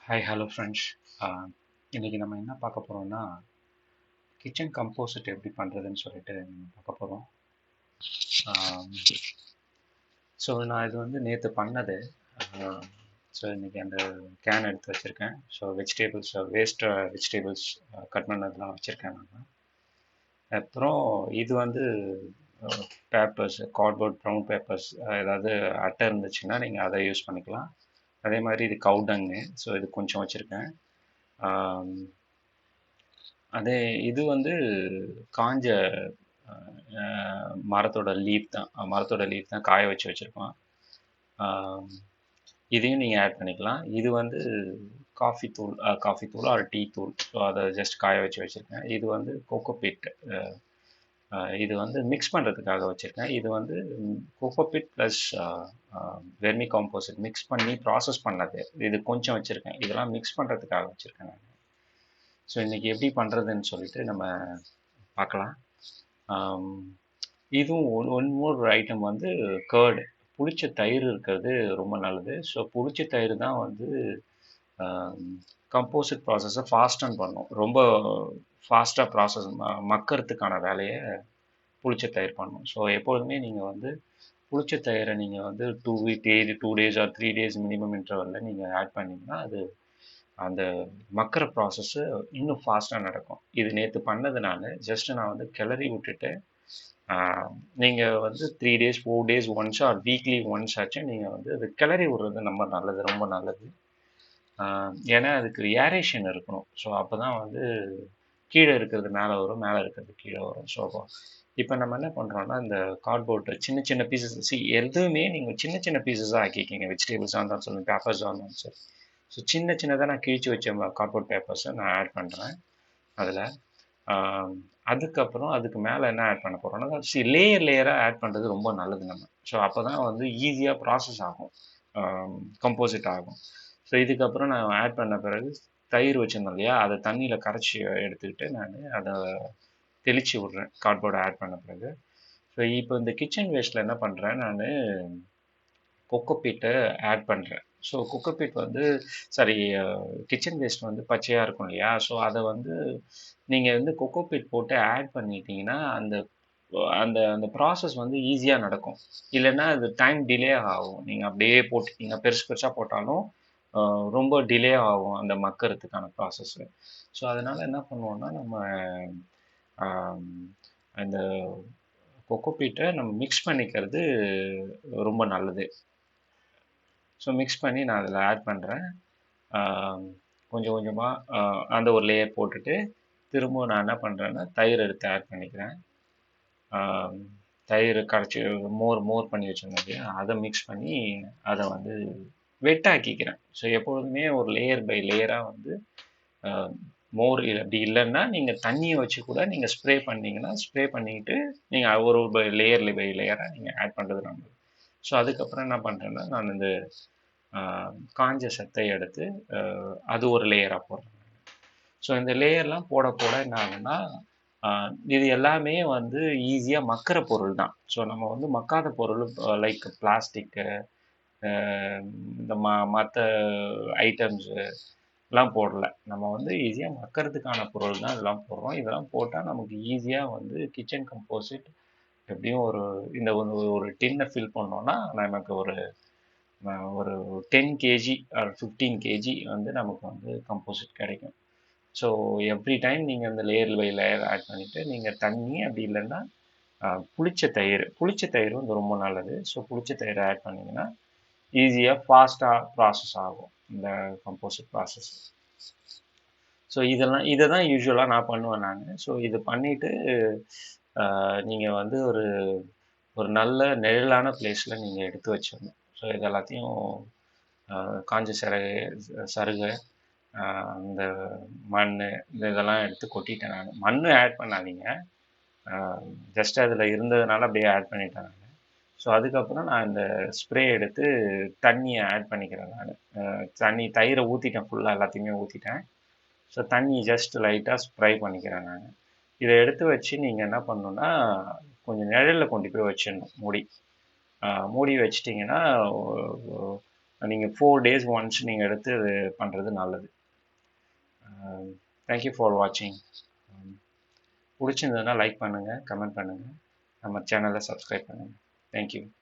Hi hello friends. இன்றைக்கி நம்ம என்ன பார்க்க போகிறோம்னா கிச்சன் கம்போசிட் எப்படி பண்ணுறதுன்னு சொல்லிட்டு நம்ம பார்க்க போகிறோம். ஸோ நான் இது வந்து நேற்று பண்ணது. ஸோ இன்றைக்கி அந்த கேன் எடுத்து வச்சுருக்கேன். So vegetables waste vegetables cut பண்ணதெல்லாம் வச்சுருக்கேன் நான். அப்புறம் இது வந்து பேப்பர்ஸ், கார்ட்போர்ட், ப்ரௌன் பேப்பர்ஸ், ஏதாவது அட்டை இருந்துச்சுன்னா நீங்கள் அதை யூஸ் பண்ணிக்கலாம். அதே மாதிரி இது கவுடங்கு, ஸோ இது கொஞ்சம் வச்சுருக்கேன். அதே இது வந்து காஞ்ச மரத்தோட லீஃப் தான், காய வச்சு வச்சுருக்கோம். இதையும் நீங்கள் ஆட் பண்ணிக்கலாம். இது வந்து காஃபி தூள் ஆர் டீ தூள், ஸோ அதை ஜஸ்ட் காய வச்சு வச்சுருக்கேன். இது வந்து கோகோபீட், இது வந்து மிக்ஸ் பண்ணுறதுக்காக வச்சுருக்கேன். இது வந்து cocopeat plus vermi composite mix பண்ணி ப்ராசஸ் பண்ணது. இது கொஞ்சம் வச்சுருக்கேன். இதெல்லாம் மிக்ஸ் பண்ணுறதுக்காக வச்சுருக்கேன் நான். ஸோ இன்றைக்கி எப்படி பண்ணுறதுன்னு சொல்லிட்டு நம்ம பார்க்கலாம். இதுவும் ஒன் மோர் ஐட்டம் வந்து கர்டு, புளிச்ச தயிர் இருக்கிறது ரொம்ப நல்லது. ஸோ புளிச்ச தயிர் தான் வந்து கம்போசிட் ப்ராசஸை ஃபாஸ்டன் பண்ணும். ரொம்ப ஃபாஸ்ட்டாக ப்ராசஸ் மக்கறதுக்கான வேலையை புளிச்ச தயிர் பண்ணும். ஸோ எப்பொழுதுமே நீங்கள் வந்து புளிச்ச தயிரை நீங்கள் வந்து 2 days ஆர் 3 days மினிமம் இன்டர்வலில் நீங்கள் ஆட் பண்ணிங்கன்னா அது அந்த மக்கிற ப்ராசஸ்ஸு இன்னும் ஃபாஸ்ட்டாக நடக்கும். இது நேற்று பண்ணதுனால ஜஸ்ட்டு நான் வந்து கிளறி விட்டுட்டு, நீங்கள் வந்து 3 days 4 days once R weekly once ஆச்சும் நீங்கள் வந்து அது கிளறி விடுறது ரொம்ப நல்லது. ஏன்னா அதுக்கு ஏரேஷன் இருக்கணும். ஸோ அப்போ தான் வந்து கீழே இருக்கிறது மேலே வரும், மேலே இருக்கிறது கீழே வரும். ஸோ இப்போ நம்ம என்ன பண்ணுறோம்னா, இந்த கார்ட்போர்டு சின்ன சின்ன பீசஸ், எதுவுமே நீங்கள் சின்ன சின்ன பீசஸாக ஆக்கிக்கிங்க. வெஜிடபிள்ஸாக இருந்தாலும் சரி, பேப்பர்ஸாக இருந்தாலும் சரி. ஸோ சின்ன சின்னதாக நான் கிழிச்சு வச்ச கார்ட்போர்ட் பேப்பர்ஸை நான் ஆட் பண்ணுறேன் அதில். அதுக்கப்புறம் அதுக்கு மேலே என்ன ஆட் பண்ண போகிறோம்னா, லேயராக ஆட் பண்ணுறது ரொம்ப நல்லது நம்ம. ஸோ அப்போ தான் வந்து ஈஸியாக ப்ராசஸ் ஆகும், கம்போசிட் ஆகும். ஸோ இதுக்கப்புறம் நான் ஆட் பண்ண பிறகு தயிர் வச்சுருந்தோம் இல்லையா, அதை தண்ணியில் கரைச்சி எடுத்துக்கிட்டு நான் அதை தெளித்து விட்றேன் கார்ட்போர்டை ஆட் பண்ண பிறகு. ஸோ இப்போ இந்த கிச்சன் வேஸ்ட்டில் என்ன பண்ணுறேன், நான் கொக்கோபீட்டை ஆட் பண்ணுறேன். ஸோ கொக்கோபீட் வந்து கிச்சன் வேஸ்ட் வந்து பச்சையாக இருக்கும் இல்லையா, ஸோ அதை வந்து நீங்கள் வந்து கொக்கோபீட் போட்டு ஆட் பண்ணிட்டீங்கன்னா அந்த அந்த அந்த ப்ராசஸ் வந்து ஈஸியாக நடக்கும். இல்லைன்னா அது டைம் டிலே ஆகும். நீங்கள் அப்படியே போட்டுட்டீங்க, பெருசு பெருசாக போட்டாலும் ரொம்ப டிலே ஆகும் அந்த மக்கறதுக்கான ப்ராசஸ்ஸு. ஸோ அதனால் என்ன பண்ணுவோன்னா, நம்ம அந்த கொக்கோபீட்டை நம்ம மிக்ஸ் பண்ணிக்கிறது ரொம்ப நல்லது. ஸோ மிக்ஸ் பண்ணி நான் அதில் ஆட் பண்ணுறேன். கொஞ்சம் கொஞ்சமாக அந்த ஒரு லேயர் போட்டுட்டு திரும்பவும் நான் என்ன பண்ணுறேன்னா தயிர் எடுத்து ஆட் பண்ணிக்கிறேன். தயிர் கரைச்சி மோர் பண்ணி வச்சுருந்தது அதை மிக்ஸ் பண்ணி அதை வந்து வெட்டாக்கிக்கிறேன். ஸோ எப்பொழுதுமே ஒரு லேயர் பை லேயராக வந்து மோர் அப்படி இல்லைன்னா நீங்கள் தண்ணியை வச்சு கூட நீங்கள் ஸ்ப்ரே பண்ணிங்கன்னா ஸ்ப்ரே பண்ணிக்கிட்டு நீங்கள் ஒரு லேயர் பை லேயராக நீங்கள் ஆட் பண்ணுறது நல்லது. ஸோ அதுக்கப்புறம் என்ன பண்ணுறேன்னா, நான் இந்த காஞ்ச செத்தை எடுத்து அது ஒரு லேயராக போடுறேன். ஸோ இந்த லேயர்லாம் போட போட என்ன ஆகுன்னா, இது எல்லாமே வந்து ஈஸியாக மக்கிற பொருள் தான். ஸோ நம்ம வந்து மக்காத பொருள் லைக் பிளாஸ்டிக்கு, இந்த மற்ற ஐட்டம்ஸு எல்லாம் போடல. நம்ம வந்து ஈஸியாக மக்கறதுக்கான பொருள் தான் இதெல்லாம் போடுறோம். இதெல்லாம் போட்டால் நமக்கு ஈஸியாக வந்து கிச்சன் கம்போசிட் எப்படியும் இந்த ஒரு டின்னை ஃபில் பண்ணோன்னா நமக்கு ஒரு 10 kg ஆர் 15 kg வந்து நமக்கு வந்து கம்போசிட் கிடைக்கும். ஸோ எவ்ரி டைம் நீங்கள் அந்த லேயர் பை லேயர் ஆட் பண்ணிவிட்டு நீங்கள் தண்ணி அப்படி இல்லைன்னா புளிச்ச தயிர் வந்து ரொம்ப நல்லது. ஸோ புளிச்ச தயிரை ஆட் பண்ணிங்கன்னா ஈஸியாக ஃபாஸ்ட்டாக ப்ராசஸ் ஆகும் இந்த கம்போசிட் ப்ராசஸ். ஸோ இதை தான் யூஸ்வலாக நான் பண்ணுவேன் நான். ஸோ இது பண்ணிவிட்டு நீங்கள் வந்து ஒரு நல்ல நிழலான பிளேஸில் நீங்கள் எடுத்து வச்சிடணும். ஸோ இது எல்லாத்தையும் காஞ்ச சருகை, இந்த மண், இதெல்லாம் எடுத்து கொட்டிட்டேன் நான். மண் ஆட் பண்ணாதீங்க, ஜஸ்ட் அதில் இருந்ததுனால அப்படியே ஆட் பண்ணிட்டேன் நான். ஸோ அதுக்கப்புறம் நான் இந்த ஸ்ப்ரே எடுத்து தண்ணியை ஆட் பண்ணிக்கிறேன் நான். தயிரை ஊற்றிட்டேன், ஃபுல்லாக எல்லாத்தையுமே ஊற்றிட்டேன். ஸோ தண்ணி ஜஸ்ட் லைட்டாக ஸ்ப்ரை பண்ணிக்கிறேன் நான். இதை எடுத்து வச்சு நீங்கள் என்ன பண்ணணுன்னா, கொஞ்சம் நிழலில் கொண்டு போய் வச்சிடணும் மூடி வச்சிட்டிங்கன்னா நீங்கள் 4 days ஒன்ஸ் நீங்கள் எடுத்து பண்ணுறது நல்லது. தேங்க்யூ ஃபார் வாட்சிங். பிடிச்சிருந்ததுன்னா லைக் பண்ணுங்கள், கமெண்ட் பண்ணுங்கள், நம்ம சேனலை சப்ஸ்கிரைப் பண்ணுங்கள். தேங்க்யூ.